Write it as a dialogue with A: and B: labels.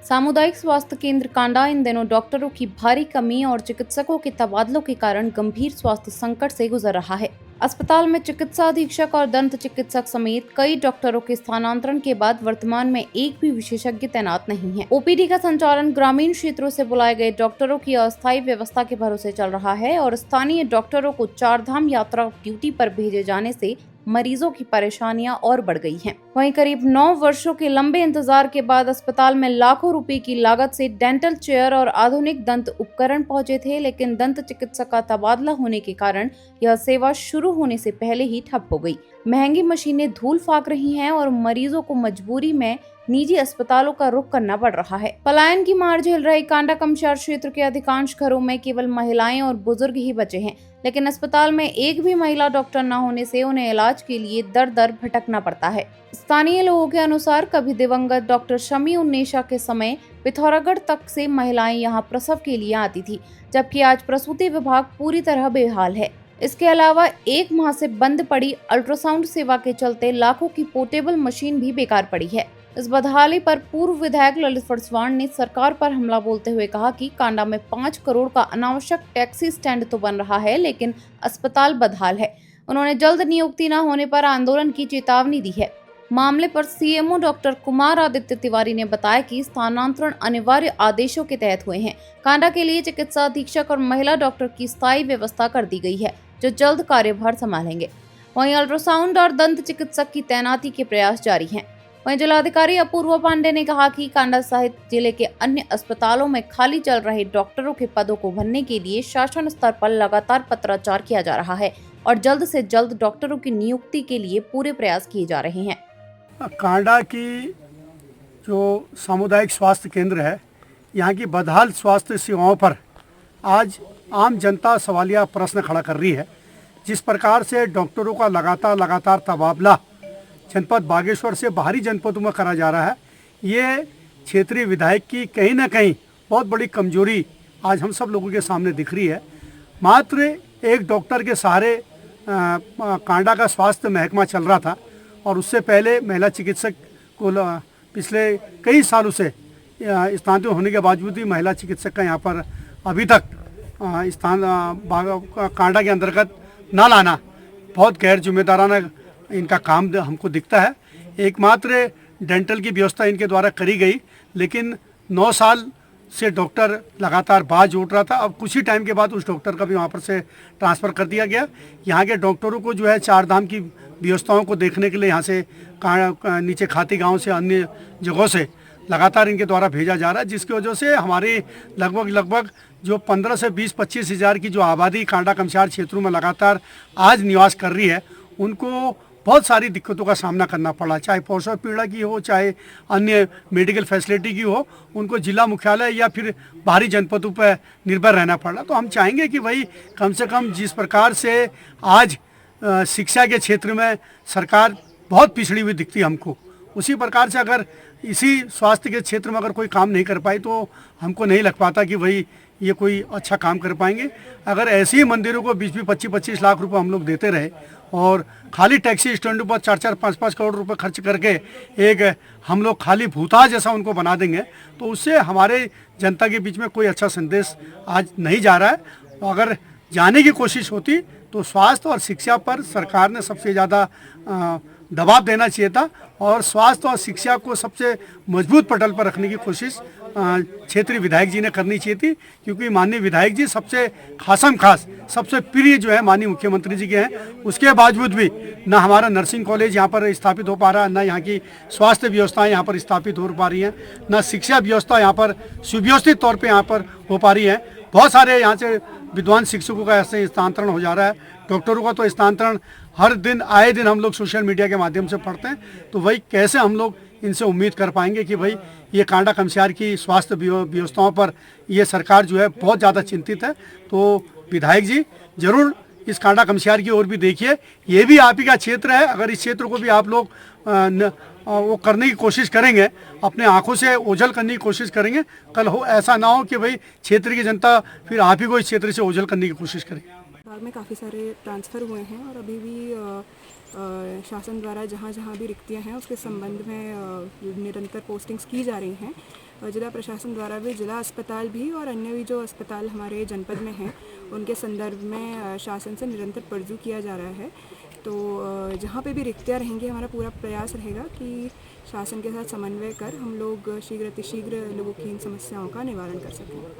A: सामुदायिक स्वास्थ्य केंद्र कांडा इन दिनों डॉक्टरों की भारी कमी और चिकित्सकों के तबादलों के कारण गंभीर स्वास्थ्य संकट से गुजर रहा है। अस्पताल में चिकित्सा अधीक्षक और दंत चिकित्सक समेत कई डॉक्टरों के स्थानांतरण के बाद वर्तमान में एक भी विशेषज्ञ तैनात नहीं है। ओपीडी का संचालन ग्रामीण क्षेत्रों से बुलाए गए डॉक्टरों की अस्थायी व्यवस्था के भरोसे चल रहा है और स्थानीय डॉक्टरों को चारधाम यात्रा ड्यूटी पर भेजे जाने से मरीजों की परेशानियां और बढ़ गई हैं। वहीं करीब 9 वर्षों के लंबे इंतजार के बाद अस्पताल में लाखों रुपए की लागत से डेंटल चेयर और आधुनिक दंत उपकरण पहुंचे थे, लेकिन दंत चिकित्सक का तबादला होने के कारण यह सेवा शुरू होने से पहले ही ठप हो गई। महंगी मशीनें धूल फाक रही हैं और मरीजों को मजबूरी में निजी अस्पतालों का रुख करना पड़ रहा है। पलायन की मार झेल रही कांडा कमशार क्षेत्र के अधिकांश घरों में केवल महिलाएं और बुजुर्ग ही बचे हैं, लेकिन अस्पताल में एक भी महिला डॉक्टर न होने से उन्हें इलाज के लिए दर दर भटकना पड़ता है। स्थानीय लोगों के अनुसार कभी दिवंगत डॉक्टर शमी उन्नेशा के समय पिथौरागढ़ तक से महिलाएं यहां प्रसव के लिए आती थी, जबकि आज प्रसूति विभाग पूरी तरह बेहाल है। इसके अलावा 1 माह से बंद पड़ी अल्ट्रासाउंड सेवा के चलते लाखों की पोर्टेबल मशीन भी बेकार पड़ी है। इस बदहाली पर पूर्व विधायक ललित फर्सवाण ने सरकार पर हमला बोलते हुए कहा कि कांडा में 5 करोड़ का अनावश्यक टैक्सी स्टैंड तो बन रहा है, लेकिन अस्पताल बदहाल है। उन्होंने जल्द नियुक्ति न होने पर आंदोलन की चेतावनी दी है। मामले पर सीएमओ डॉक्टर कुमार आदित्य तिवारी ने बताया कि स्थानांतरण अनिवार्य आदेशों के तहत हुए हैं। कांडा के लिए चिकित्सा अधीक्षक और महिला डॉक्टर की स्थायी व्यवस्था कर दी गई है, जो जल्द कार्यभार संभालेंगे। वहीं अल्ट्रासाउंड और दंत चिकित्सक की तैनाती के प्रयास जारी हैं। वहीं जिलाधिकारी अपूर्वा पांडे ने कहा कि कांडा सहित जिले के अन्य अस्पतालों में खाली चल रहे डॉक्टरों के पदों को भरने के लिए शासन स्तर पर लगातार पत्राचार किया जा रहा है और जल्द से जल्द डॉक्टरों की नियुक्ति के लिए पूरे प्रयास किए जा रहे हैं।
B: कांडा की जो सामुदायिक स्वास्थ्य केंद्र है, यहाँ की बदहाल स्वास्थ्य सेवाओं पर आज आम जनता सवालिया प्रश्न खड़ा कर रही है। जिस प्रकार से डॉक्टरों का लगातार तबादला जनपद बागेश्वर से बाहरी जनपदों में करा जा रहा है, ये क्षेत्रीय विधायक की कहीं ना कहीं बहुत बड़ी कमजोरी आज हम सब लोगों के सामने दिख रही है। मात्र एक डॉक्टर के सहारे कांडा का स्वास्थ्य महकमा चल रहा था और उससे पहले महिला चिकित्सक को पिछले कई सालों से स्थानांतरित होने के बावजूद भी महिला चिकित्सक का यहाँ पर अभी तक कांडा के अंतर्गत न लाना बहुत गैर जिम्मेदाराना इनका काम हमको दिखता है। एकमात्र डेंटल की व्यवस्था इनके द्वारा करी गई, लेकिन 9 साल से डॉक्टर लगातार बाज उठ रहा था। अब कुछ ही टाइम के बाद उस डॉक्टर का भी वहाँ पर से ट्रांसफ़र कर दिया गया। यहाँ के डॉक्टरों को जो है चारधाम की व्यवस्थाओं को देखने के लिए यहाँ से नीचे खाती गांव से अन्य जगहों से लगातार इनके द्वारा भेजा जा रहा है, जिसकी वजह से हमारे लगभग जो 15 से 20-25 हज़ार की जो आबादी कांडा कमशार क्षेत्रों में लगातार आज निवास कर रही है, उनको बहुत सारी दिक्कतों का सामना करना पड़ा, चाहे प्रसव पीड़ा की हो, चाहे अन्य मेडिकल फैसिलिटी की हो। उनको जिला मुख्यालय या फिर बाहरी जनपदों पर निर्भर रहना पड़ा। तो हम चाहेंगे कि भाई कम से कम जिस प्रकार से आज शिक्षा के क्षेत्र में सरकार बहुत पिछड़ी हुई दिखती है हमको, उसी प्रकार से अगर इसी स्वास्थ्य के क्षेत्र में अगर कोई काम नहीं कर पाई तो हमको नहीं लग पाता कि भाई ये कोई अच्छा काम कर पाएंगे। अगर ऐसे ही मंदिरों को 20-25 लाख रुपए हम लोग देते रहे और खाली टैक्सी स्टैंडों पर 4-5 करोड़ रुपए खर्च करके एक हम लोग खाली भूता जैसा उनको बना देंगे, तो उससे हमारे जनता के बीच में कोई अच्छा संदेश आज नहीं जा रहा है। तो अगर जाने की कोशिश होती तो स्वास्थ्य और शिक्षा पर सरकार ने सबसे ज़्यादा दबाव देना चाहिए था और स्वास्थ्य और शिक्षा को सबसे मजबूत पटल पर रखने की कोशिश क्षेत्रीय विधायक जी ने करनी चाहिए थी, क्योंकि माननीय विधायक जी सबसे खास सबसे प्रिय जो है माननीय मुख्यमंत्री जी के हैं। उसके बावजूद भी ना हमारा नर्सिंग कॉलेज यहाँ पर स्थापित हो पा रहा है, ना यहाँ की स्वास्थ्य व्यवस्थाएं यहाँ पर स्थापित हो पा रही हैं, ना शिक्षा व्यवस्था यहाँ पर सुव्यवस्थित तौर पर यहाँ पर हो पा रही है। बहुत सारे यहाँ से विद्वान शिक्षकों का ऐसे स्थानांतरण हो जा रहा है, डॉक्टरों का तो स्थानांतरण हर दिन आए दिन हम लोग सोशल मीडिया के माध्यम से पढ़ते हैं। तो वही कैसे हम लोग इनसे उम्मीद कर पाएंगे कि भाई ये कांडा कमशार की स्वास्थ्य व्यवस्थाओं पर ये सरकार जो है बहुत ज़्यादा चिंतित है। तो विधायक जी जरूर इस कांडा कमशार की ओर भी देखिए, ये भी आप ही का क्षेत्र है। अगर इस क्षेत्र को भी आप लोग वो करने की कोशिश करेंगे, अपने आंखों से ओझल करने की कोशिश करेंगे, कल हो ऐसा ना हो कि भाई क्षेत्र की जनता फिर आप ही को इस क्षेत्र से ओझल करने की कोशिश करे।
C: बाद में काफ़ी सारे ट्रांसफ़र हुए हैं और अभी भी शासन द्वारा जहाँ जहाँ भी रिक्तियाँ हैं उसके संबंध में निरंतर पोस्टिंग्स की जा रही हैं। जिला प्रशासन द्वारा भी जिला अस्पताल भी और अन्य भी जो अस्पताल हमारे जनपद में हैं उनके संदर्भ में शासन से निरंतर परजू किया जा रहा है। तो जहाँ पे भी रिक्तियाँ रहेंगी हमारा पूरा प्रयास रहेगा कि शासन के साथ समन्वय कर हम लोग शीघ्र अतिशीघ्र लोगों की इन समस्याओं का निवारण कर सकें।